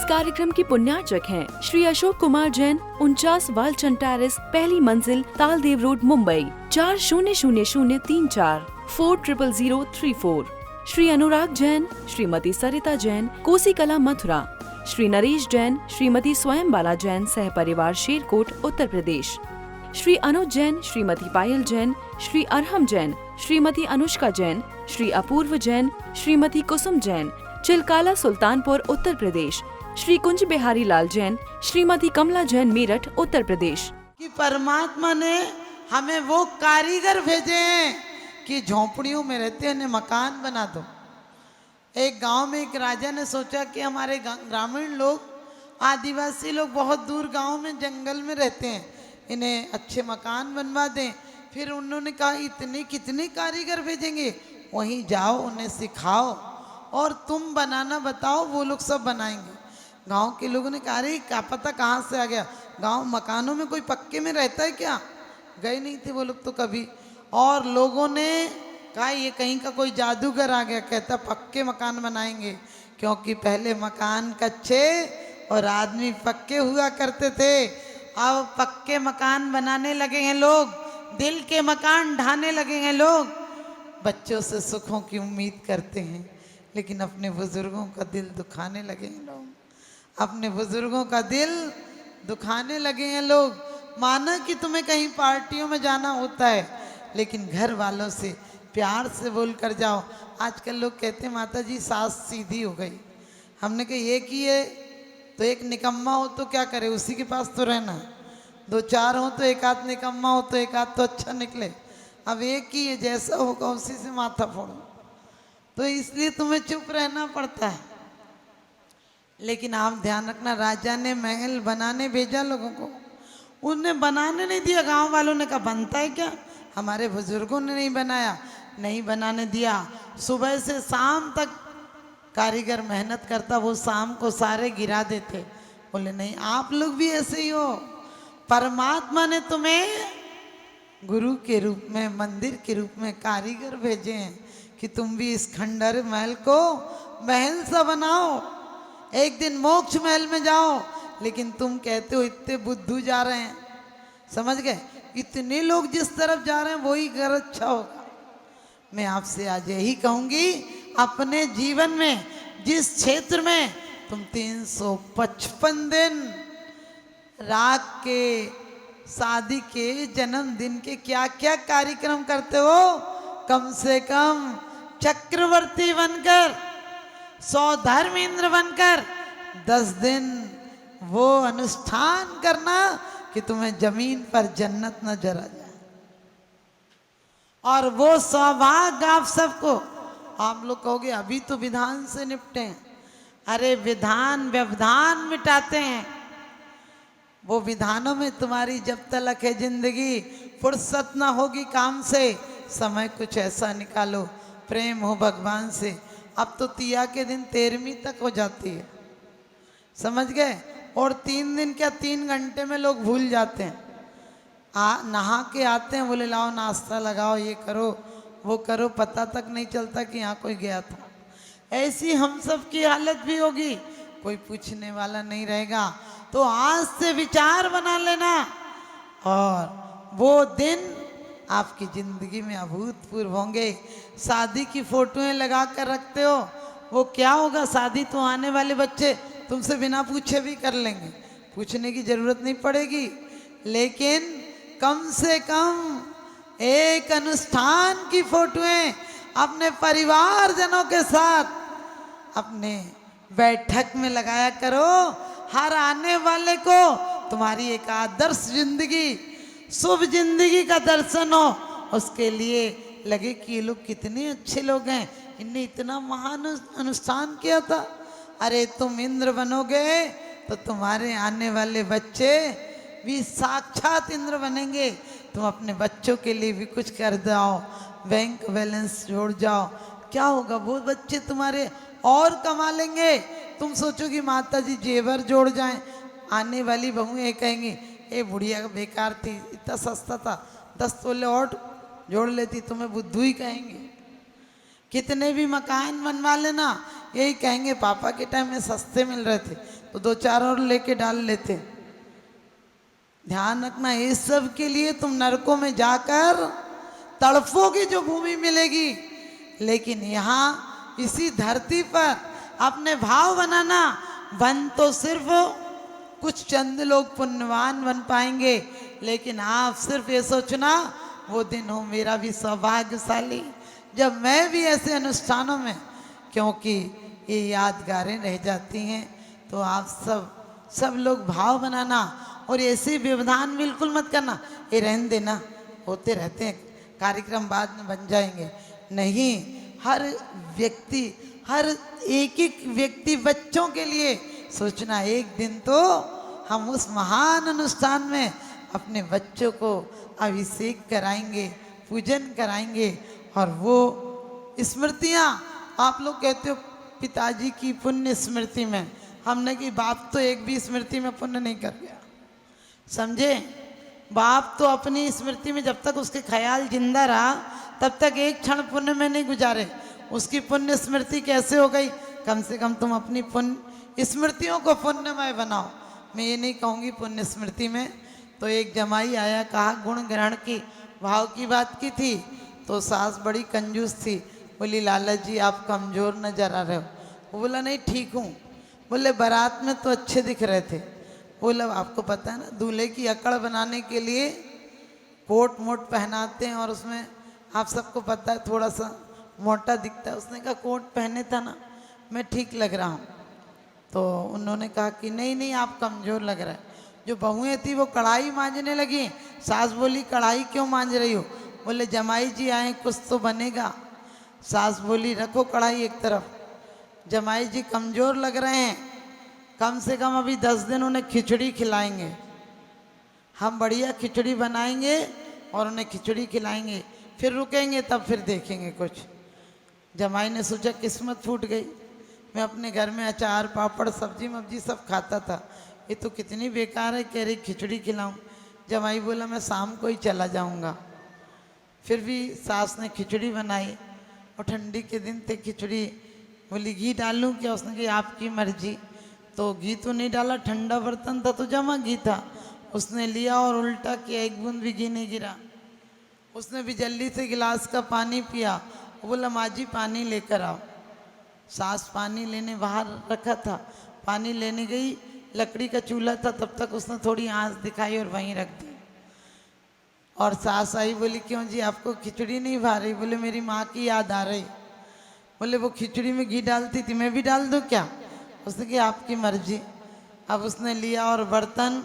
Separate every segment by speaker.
Speaker 1: कार्यक्रम की पुण्यार्चक हैं श्री अशोक कुमार जैन, 49 वालचंद टेरेस, पहली मंजिल, तालदेव रोड, मुंबई 400034 400034। श्री अनुराग जैन, श्रीमती सरिता जैन, कोसीकला, मथुरा। श्री नरेश जैन, श्रीमती स्वयंबाला जैन, सह परिवार, शेरकोट, उत्तर प्रदेश। श्री अनुज जैन, श्रीमती पायल जैन, श्री अरहम जैन, श्रीमती अनुष्का जैन, श्री अपूर्व जैन, श्रीमती कुसुम जैन, चिलकाला, सुल्तानपुर, उत्तर प्रदेश। श्री कुंज बिहारी लाल जैन, श्रीमती कमला जैन, मेरठ, उत्तर प्रदेश।
Speaker 2: कि परमात्मा ने हमें वो कारीगर भेजे हैं कि झोंपड़ियों में रहते हैं, उन्हें मकान बना दो। एक गांव में एक राजा ने सोचा कि हमारे ग्रामीण लोग, आदिवासी लोग बहुत दूर गांव में जंगल में रहते हैं, इन्हें अच्छे मकान बनवा दें। फिर उन्होंने कहा इतने कितने कारीगर भेजेंगे, वहीं जाओ, उन्हें सिखाओ और तुम बनाना बताओ, वो लोग सब बनाएंगे। गांव के लोगों ने कहा अरे क्या पता कहाँ से आ गया, गांव मकानों में कोई पक्के में रहता है क्या, गए नहीं थे वो लोग तो कभी। और लोगों ने कहा ये कहीं का कोई जादूगर आ गया, कहता पक्के मकान बनाएंगे, क्योंकि पहले मकान कच्चे और आदमी पक्के हुआ करते थे। अब पक्के मकान बनाने लगे हैं लोग, दिल के मकान ढाने लगे हैं लोग। बच्चों से सुखों की उम्मीद करते हैं, लेकिन अपने बुजुर्गों का दिल दुखाने लगे हैं लोग, अपने बुजुर्गों का दिल दुखाने लगे हैं लोग। माना कि तुम्हें कहीं पार्टियों में जाना होता है, लेकिन घर वालों से प्यार से बोल कर जाओ। आजकल लोग कहते हैं माता जी सास सीधी हो गई। हमने कहा ये कि ये तो एक निकम्मा हो तो क्या करे, उसी के पास तो रहना है। दो चार हो तो एक आध निकम्मा हो तो एक आध तो अच्छा निकले। अब एक ही ये जैसा होगा उसी से माथा फोड़ो, तो इसलिए तुम्हें चुप रहना पड़ता है। लेकिन आप ध्यान रखना, राजा ने महल बनाने भेजा लोगों को, उनने बनाने नहीं दिया। गांव वालों ने कहा बनता है क्या, हमारे बुजुर्गों ने नहीं बनाया, नहीं बनाने दिया। सुबह से शाम तक कारीगर मेहनत करता, वो शाम को सारे गिरा देते। बोले नहीं, आप लोग भी ऐसे ही हो। परमात्मा ने तुम्हें गुरु के रूप में, मंदिर के रूप में कारीगर भेजे हैं कि तुम भी इस खंडर महल को महल सा बनाओ, एक दिन मोक्ष महल में जाओ। लेकिन तुम कहते हो इतने बुद्धू जा रहे हैं, समझ गए, इतने लोग जिस तरफ जा रहे हैं वही घर अच्छा होगा। मैं आपसे आज यही कहूंगी, अपने जीवन में जिस क्षेत्र में तुम 355 दिन रात के, शादी के, जन्मदिन के क्या क्या कार्यक्रम करते हो, कम से कम चक्रवर्ती बनकर, 100 धर्मेंद्र बनकर 10 दिन वो अनुष्ठान करना कि तुम्हें जमीन पर जन्नत नजर आ जाए। और वो सौभाग्य आप सबको, आप लोग कहोगे अभी तो विधान से निपटे हैं। अरे विधान व्यवधान मिटाते हैं। वो विधानों में तुम्हारी जब तलक है जिंदगी, फुर्सत ना होगी काम से, समय कुछ ऐसा निकालो, प्रेम हो भगवान से। अब तो तिया के दिन 13वीं तक हो जाती है, समझ गए। और 3 दिन क्या 3 घंटे में लोग भूल जाते हैं। नहा के आते हैं, बोले लाओ नाश्ता लगाओ, ये करो वो करो, पता तक नहीं चलता कि यहाँ कोई गया था। ऐसी हम सब की हालत भी होगी, कोई पूछने वाला नहीं रहेगा। तो आज से विचार बना लेना, और वो दिन आपकी जिंदगी में अभूतपूर्व होंगे। शादी की फोटोएं लगा कर रखते हो, वो क्या होगा, शादी तो आने वाले बच्चे तुमसे बिना पूछे भी कर लेंगे, पूछने की जरूरत नहीं पड़ेगी। लेकिन कम से कम एक अनुष्ठान की फोटोएं अपने परिवारजनों के साथ अपने बैठक में लगाया करो। हर आने वाले को तुम्हारी एक आदर्श जिंदगी, शुभ जिंदगी का दर्शन हो, उसके लिए लगे कि ये लोग कितने अच्छे लोग हैं, इनने इतना महान अनुष्ठान किया था। अरे तुम इंद्र बनोगे तो तुम्हारे आने वाले बच्चे भी साक्षात इंद्र बनेंगे। तुम अपने बच्चों के लिए भी कुछ कर जाओ, बैंक बैलेंस जोड़ जाओ, क्या होगा, वो बच्चे तुम्हारे और कमा लेंगे। तुम सोचोगी माता जी जेवर जोड़ जाएं, आने वाली बहुएं कहेंगी ए बुढ़िया बेकार थी, इतना सस्ता था, 10 तोले और जोड़ लेती, तुम्हें बुद्धू ही कहेंगे। कितने भी मकान बनवा लेना, यही कहेंगे पापा के टाइम में सस्ते मिल रहे थे, तो 2-4 और लेके डाल लेते। ध्यान रखना, ये सब के लिए तुम नरकों में जाकर तड़फोगी जो भूमि मिलेगी, लेकिन यहाँ इसी धरती पर अपने भाव बनाना, बन तो सिर्फ कुछ चंद लोग पुण्यवान बन पाएंगे, लेकिन आप सिर्फ ये सोचना वो दिन हो मेरा भी सौभाग्यशाली जब मैं भी ऐसे अनुष्ठानों में, क्योंकि ये यादगारें रह जाती हैं। तो आप सब लोग भाव बनाना और ऐसे व्यवधान बिल्कुल मत करना, ये रहने देना, होते रहते हैं, कार्यक्रम बाद में बन जाएंगे। नहीं, हर व्यक्ति, हर एक व्यक्ति, बच्चों के लिए सोचना एक दिन तो हम उस महान अनुष्ठान में अपने बच्चों को अभिषेक कराएंगे, पूजन कराएंगे। और वो स्मृतियाँ, आप लोग कहते हो पिताजी की पुण्य स्मृति में, हमने कि बाप तो एक भी स्मृति में पुण्य नहीं कर गया, समझे। बाप तो अपनी स्मृति में जब तक उसके ख्याल जिंदा रहा तब तक एक क्षण पुण्य में नहीं गुजारे। उसकी पुण्य स्मृति कैसे हो गई? कम से कम तुम अपनी पुण्य स्मृतियों को पुण्यमय बनाओ। मैं ये नहीं कहूँगी पुण्य स्मृति में। तो एक जमाई आया, कहा गुण ग्रहण की भाव की बात की थी, तो सास बड़ी कंजूस थी, बोली लाला जी आप कमज़ोर नजर आ रहे हो। वो बोला नहीं ठीक हूँ। बोले बारात में तो अच्छे दिख रहे थे। बोला आपको पता है ना, दूल्हे की अकड़ बनाने के लिए कोट मोट पहनाते हैं और उसमें आप सबको पता है थोड़ा सा मोटा दिखता है। उसने कहा कोट पहने था ना, मैं ठीक लग रहा हूँ। तो उन्होंने कहा कि नहीं नहीं आप कमज़ोर लग रहा है। जो बहुएं थी वो कढ़ाई मांजने लगी। सास बोली कढ़ाई क्यों मांज रही हो? बोले जमाई जी आए कुछ तो बनेगा। सास बोली रखो कढ़ाई एक तरफ, जमाई जी कमज़ोर लग रहे हैं, कम से कम अभी 10 दिन उन्हें खिचड़ी खिलाएंगे, हम बढ़िया खिचड़ी बनाएंगे और उन्हें खिचड़ी खिलाएंगे, फिर रुकेंगे तब फिर देखेंगे कुछ। जमाई ने सोचा किस्मत फूट गई, मैं अपने घर में अचार पापड़ सब्जी मब्जी सब खाता था, ये तो कितनी बेकार है, कह रही खिचड़ी खिलाऊं। जमाई बोला मैं शाम को ही चला जाऊंगा। फिर भी सास ने खिचड़ी बनाई और ठंडी के दिन थे खिचड़ी। बोली घी डालूं क्या? उसने कहा आपकी मर्जी। तो घी तो नहीं डाला, ठंडा बर्तन था तो जमा घी था। उसने लिया और उल्टा किया, एक बूंद भी घी नहीं गिरा। उसने भी जल्दी से गिलास का पानी पिया। वो बोला माँ जी पानी लेकर आओ। सास पानी लेने बाहर रखा था, पानी लेने गई, लकड़ी का चूल्हा था, तब तक उसने थोड़ी आंच दिखाई और वहीं रख दी। और सास आई, बोली क्यों जी आपको खिचड़ी नहीं भा रही? बोले मेरी माँ की याद आ रही। बोले वो खिचड़ी में घी डालती थी, मैं भी डाल दूँ क्या? उसने कहा आपकी मर्जी। अब उसने लिया और बर्तन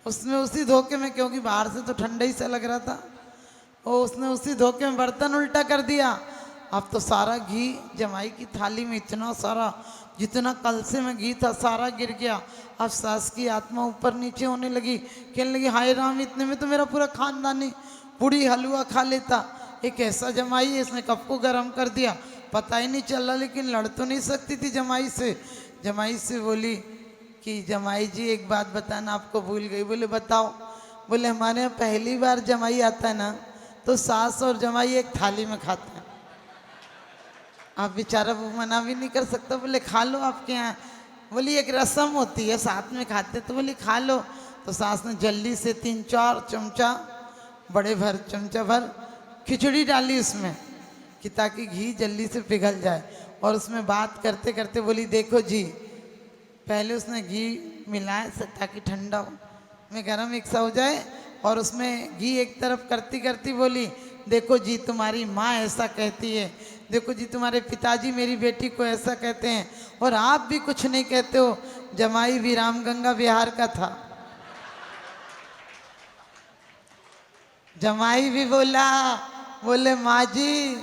Speaker 2: उसने उसी धोखे में, क्योंकि बाहर से तो ठंडा ही सा लग रहा था, और उसने उसी धोखे में बर्तन उल्टा कर दिया। अब तो सारा घी जमाई की थाली में, इतना सारा जितना कलसे में घी था सारा गिर गया। अब सास की आत्मा ऊपर नीचे होने लगी, कहने लगी हाय राम, इतने में तो मेरा पूरा खानदानी पूड़ी हलवा खा लेता। एक ऐसा जमाई है, इसने कप को गर्म कर दिया, पता ही नहीं चल रहा, लेकिन लड़ तो नहीं सकती थी जमाई से। जमाई से बोली कि जमाई जी एक बात बताना आपको भूल गई। बोले बताओ। बोले हमारे यहाँ पहली बार जमाई आता है ना, तो सास और जमाई एक थाली में खाते हैं। आप बेचारा वो मना भी नहीं कर सकता। बोले खा लो आपके यहाँ। बोली एक रस्म होती है साथ में खाते, तो बोली खा लो। तो सास ने जल्दी से 3-4 चमचा, बड़े भर चमचा भर खिचड़ी डाली उसमें, कि ताकि घी जल्दी से पिघल जाए। और उसमें बात करते करते बोली देखो जी, पहले उसने घी मिलाया ताकि ठंडा में गरम एक सा हो जाए, और उसमें घी एक तरफ करती करती बोली देखो जी तुम्हारी माँ ऐसा कहती है, देखो जी तुम्हारे पिताजी मेरी बेटी को ऐसा कहते हैं, और आप भी कुछ नहीं कहते हो। जमाई भी रामगंगा बिहार का था। जमाई भी बोला, बोले माँ जी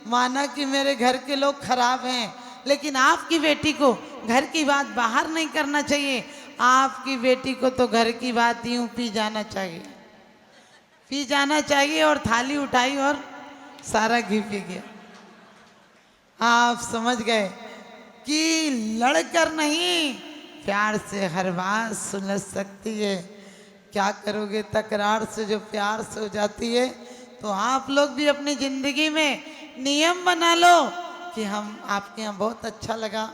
Speaker 2: माना कि मेरे घर के लोग खराब हैं, लेकिन आपकी बेटी को घर की बात बाहर नहीं करना चाहिए। आपकी बेटी को तो घर की बात यूं पी जाना चाहिए, पी जाना चाहिए। और थाली उठाई और सारा घी पी गया। आप समझ गए कि लड़कर नहीं, प्यार से हर बात सुलझ सकती है। क्या करोगे, तकरार से जो प्यार से हो जाती है। तो आप लोग भी अपनी ज़िंदगी में नियम बना लो कि हम आपके यहाँ बहुत अच्छा लगा,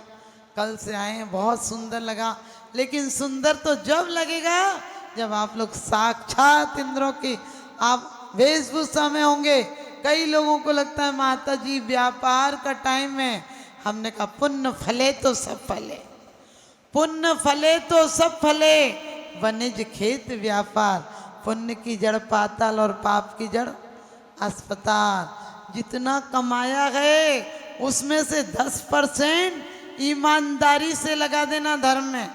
Speaker 2: कल से आए हैं, बहुत सुंदर लगा। लेकिन सुंदर तो जब लगेगा जब आप लोग साक्षात इंद्रों की आप वेशभूषा में होंगे। कई लोगों को लगता है माता जी व्यापार का टाइम है। हमने कहा पुण्य फले तो सब फले, पुण्य फले तो सब फले, वनिज खेत व्यापार। पुण्य की जड़ पाताल और पाप की जड़ अस्पताल। जितना कमाया है उसमें से 10% ईमानदारी से लगा देना धर्म में।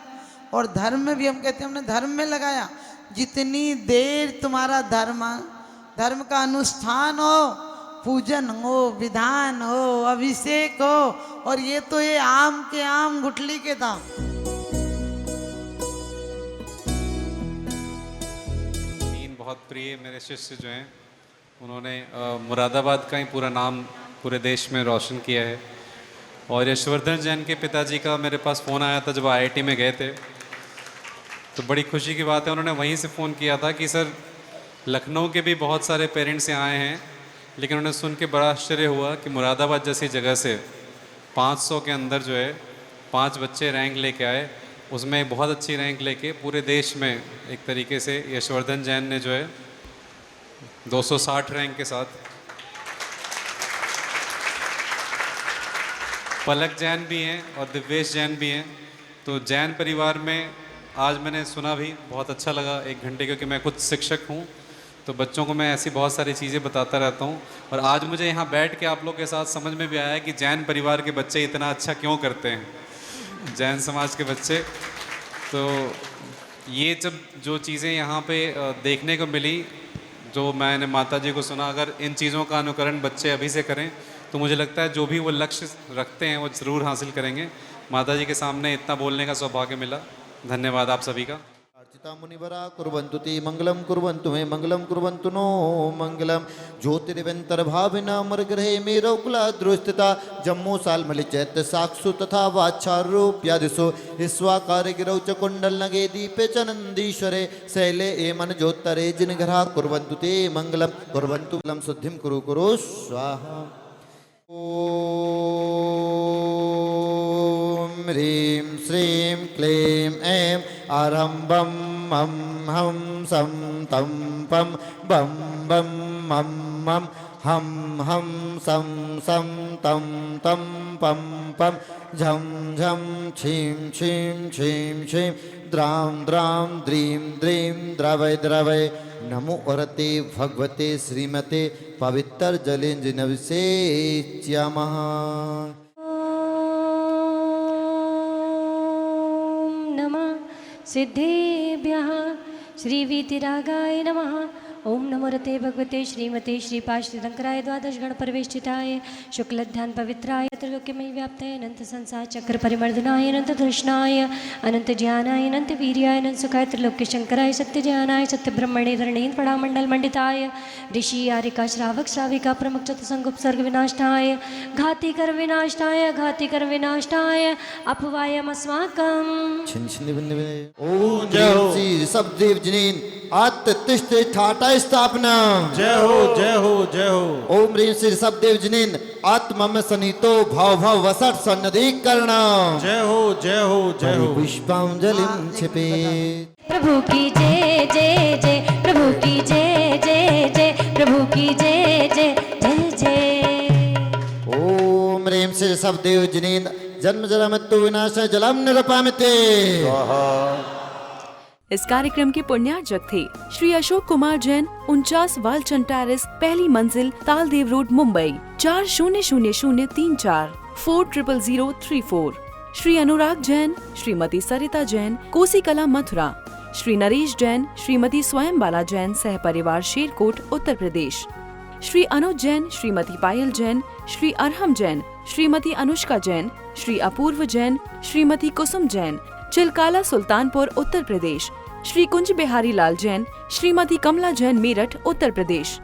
Speaker 2: और धर्म में भी हम कहते हैं हमने धर्म में लगाया। जितनी देर तुम्हारा धर्म का अनुष्ठान हो, पूजन हो, विधान हो, अभिषेक हो, और ये तो ये आम के आम गुठली के दाम।
Speaker 3: बहुत प्रिय मेरे शिष्य जो हैं उन्होंने मुरादाबाद का ही पूरा नाम पूरे देश में रोशन किया है। और यशवर्धन जैन के पिताजी का मेरे पास फ़ोन आया था जब IIT में गए थे, तो बड़ी खुशी की बात है उन्होंने वहीं से फ़ोन किया था कि सर लखनऊ के भी बहुत सारे पेरेंट्स यहाँ आए हैं, लेकिन उन्हें सुन के बड़ा आश्चर्य हुआ कि मुरादाबाद जैसी जगह से 500 के अंदर जो है 5 बच्चे रैंक लेके आए, उसमें बहुत अच्छी रैंक लेके पूरे देश में एक तरीके से यशवर्धन जैन ने जो है 260 रैंक के साथ। पलक जैन भी हैं और दिव्येश जैन भी हैं। तो जैन परिवार में आज मैंने सुना भी बहुत अच्छा लगा 1 घंटे, क्योंकि मैं खुद शिक्षक हूँ तो बच्चों को मैं ऐसी बहुत सारी चीज़ें बताता रहता हूँ। और आज मुझे यहाँ बैठ के आप लोग के साथ समझ में भी आया कि जैन परिवार के बच्चे इतना अच्छा क्यों करते हैं, जैन समाज के बच्चे। तो ये जब जो चीज़ें यहाँ पे देखने को मिली, जो मैंने माता जी को सुना, अगर इन चीज़ों का अनुकरण बच्चे अभी से करें तो मुझे लगता है जो भी वो लक्ष्य रखते हैं वो ज़रूर हासिल करेंगे। माता जी के सामने इतना बोलने का सौभाग्य मिला, धन्यवाद आप सभी का।
Speaker 4: अर्चिता मुनिवरा कुर्वन्तु ते मंगलम कुर्वन्तु मे मंगलम कुर्वन्तु नो मंगलम। ज्योतिर्व्यंतर्भाविना मर्गृहे मेरौकुलाद्रुस्थिता जम्मू सालमलि चैत्य साक्षु तथा वाच्छारूप्यादिषु ईश्वाकार गिरौ च कुण्डल नगे दीपे च नन्दीश्वरे शैले एमन ज्योत्तरे जिनघरा कुर्वन्तु ते मंगलम कुर्वन्तु मंगलम शुद्धिं कुरु कुरु स्वाहा। ओम ह्रीं श्रीं क्लीं ऐं आरंभं मं हं सं तं पं बं बं मं मं हं हं सं सं तं तं पं पं झं झं छीं छीं छीं छीं द्रां द्रां द्रीं द्रीं द्रवय द्रवय। नमो अरते भगवते श्रीमते पवित्र जलेंजनविषेच्यामः।
Speaker 5: नमः सिद्धेभ्यः श्रीवीतिरागाय नमः। ओम नमो रते भगवते श्रीमते श्रीपाश्रीशंकराय द्वादश गण परिवेष्टिताय शुक्लध्यान पवित्राय त्रिलोक्यमय व्याप्ताय अनंत संसार चक्र परिमर्दनाय अनंत तृष्णाय अनंत ज्ञानाय अनंत वीर्याय अनंत सुखाय त्रिलोक्य शंकराय सत्य ज्ञानाय सत्य ब्रह्मणे धरणेन पड़ामंडल मंडिताय ऋषि आरिका श्रावक श्राविका प्रमुख चतुसंग उपसर्ग विनाशाय घाती कर विनाशाय अपवायमस्माकं।
Speaker 4: ओम जय हो श्री सब देव जिनेन आत्तिष्ठे ठाटा स्थापना।
Speaker 6: जय हो जय हो जय हो।
Speaker 4: ओम ह्रीं श्री सब देव जिनेन आत्मा में सनितो भाव भाव वसट सन्नदीकरण।
Speaker 6: जय हो जय हो जय हो।
Speaker 4: पुष्पांजलिं क्षिपे।
Speaker 5: प्रभु की जय जय जय, प्रभु की जय जय जय, प्रभु की जय जय जय जय।
Speaker 4: ओम ह्रीं श्री सब देव जिनेन जन्म जरा मृत्यु विनाश जलम निरपामिते।
Speaker 1: इस कार्यक्रम के पुण्यार्जक थे श्री अशोक कुमार जैन, 49 वालचंद टेरेस, पहली मंजिल, तालदेव रोड, मुंबई 400034 400034। श्री अनुराग जैन, श्रीमती सरिता जैन, कोसीकला मथुरा। श्री नरेश जैन, श्रीमती स्वयंबाला जैन, सहपरिवार शेरकोट, उत्तर प्रदेश। श्री अनुज जैन, श्रीमती पायल जैन, श्री अरहम जैन, श्रीमती अनुष्का जैन, श्री अपूर्व जैन, श्रीमती कुसुम जैन, चिलकाला सुल्तानपुर, उत्तर प्रदेश। श्री कुंज बिहारी लाल जैन, श्रीमती कमला जैन, मेरठ, उत्तर प्रदेश।